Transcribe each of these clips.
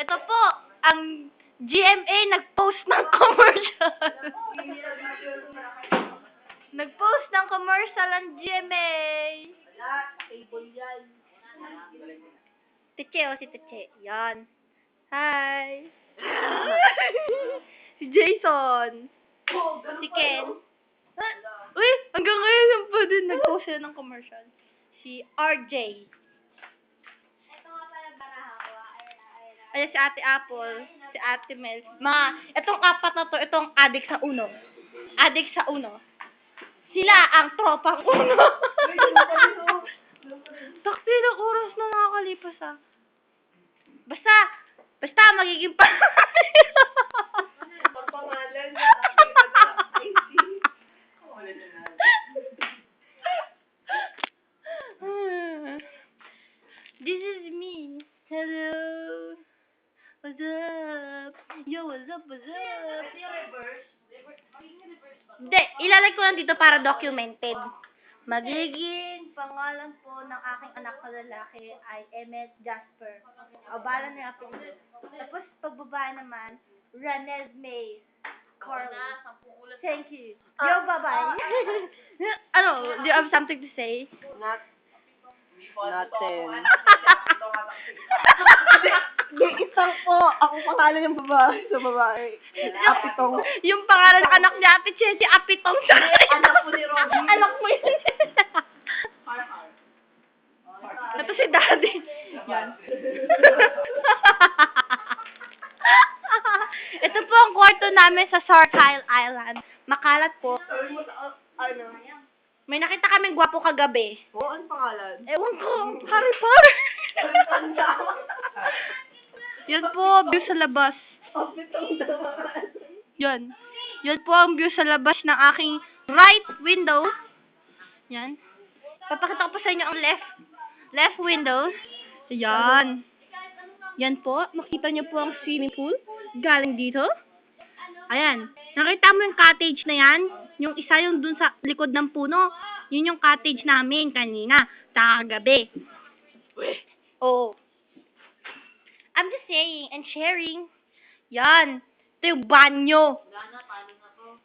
Ito po, ang GMA nag-post ng commercial. Nag-post ng commercial ang GMA. Wala, table yan. Teche, si Teche. Yan. Hi. Si Jason. Si Ken. Uy, hanggang ngayon pa din nag-post sila ng commercial. Si RJ. Ayan si Ate Apple, si Ate Mel. Itong apat na to, itong adik sa uno. Adik sa uno. Sila ang tropang uno. Taksi ng oras na nakakalipas ah. Basta magiging Pagpangalan This is me. Hello. What's up? Yo, what's up? Hindi, ilalagay ko lang dito para documented. Magiging pangalan po ng aking anak na lalaki ay Emmet Jasper. Abala na po. Tapos pagbaba naman, Ranez May Carly. Thank you. Yo, bye-bye. Do you have something to say? Nothing. Yung isang po, ako pangalan ng babae sa babae. Apitong. Yung pangalan ng anak niya, Ate Chelsea, Apitong. Anak po ni Robby. Anak mo yun. Ito si Daddy. Yan. Ito po ang kwarto namin sa Sartile Island. Makalat po. Sabi mo sa, ano? May nakita kaming gwapo kagabi. Ano pangalan? Ewan ko, Harry Potter. Tanda. Yan po, view sa labas. Apitong naman. Yan. Yan po ang view sa labas ng aking right window. Yan. Papakita ko pa sa inyo ang left window. Yan. Yan po. Makita niyo po ang swimming pool. Galing dito. Ayan. Nakita mo yung cottage na yan? Yung isa yung dun sa likod ng puno. Yun yung cottage namin kanina. Tagabi. Oh. I'm just saying and sharing. Yan. Ito yung banyo. Talo na to.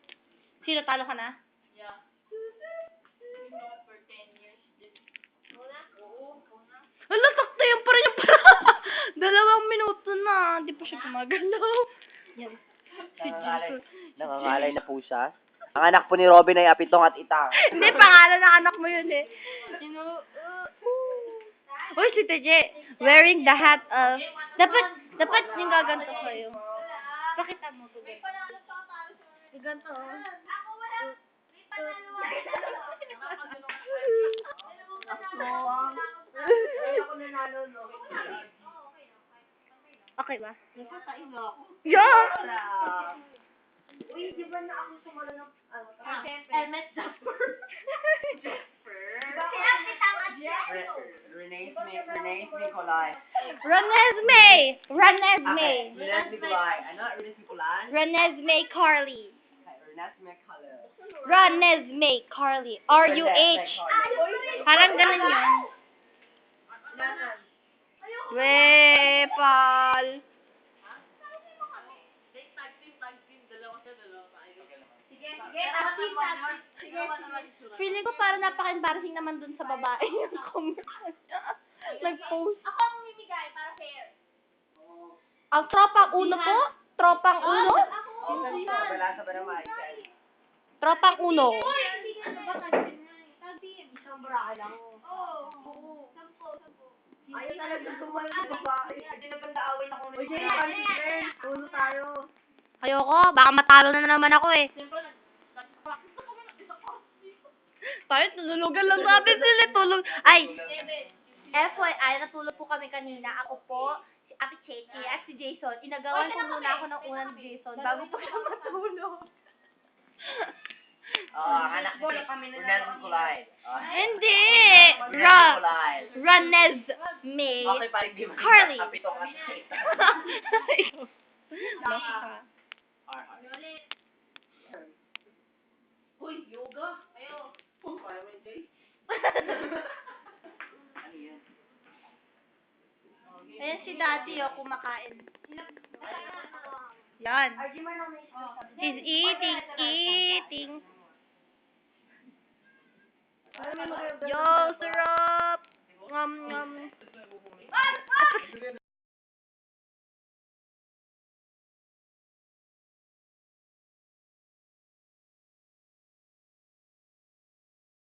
Sino, talo ka na? Yeah. For 10 years. Oo. Hala, sakto yun pa rin yung para. 2 minuto na. Di pa siya gumagalaw. Yan. Si Jesus. Nangangalay na po siya. Ang anak po ni Robin ay Apitong at Itang. Hindi, pangalan ng anak mo yun eh. You know, Uy, si Teje, wearing the hat of... Dapat yung gaganto kayo. Pakita mo. Gaganto. Ako nanalo, no? Okay ba? Nagkakain na ako. Yeah! Uy, di ba na ako sumalo ng, Emmet Jasper. Renee Nicolai. Ranez May. Ranez May. Renee Nicolai. Ano? Renee Nicolai? Ranez May Carly. Renee Nicolai. Ranez May Carly. R-U-H. Parang ganun yun. Pal. Feeling ko parang napaka-embarrassing naman dun sa babae yung commercial niya. Nag-post. Ako ang mimigay para fair. Ang tropang uno po? Tropang uno? Balasa ba naman? Tropang uno. isang bra lang. Oo. 10. Ayaw talaga sumalo ng babae. Hindi na pagkaaway na kung may ulo tayo. Ayoko, baka matalo na naman ako eh. Tayo, tululugan lang natin sila. Tulog. Ay, FYI, natulog po kami kanina. Ako po, si Ate Chechi, at si Jason. Inagawan ko muna ako ng unang Jason bago pa siya matulog. Ang anak ni Renee Nicolai. Hindi! Renee Nicolai. Ranez May Okay, parang di mo Carly. Apitong at Itang. Uy, yoga. Ayo. Parang may day. Ano yan? Ayan si Daddy, oh, kumakain. Yan. He's eating. Yo, sarap!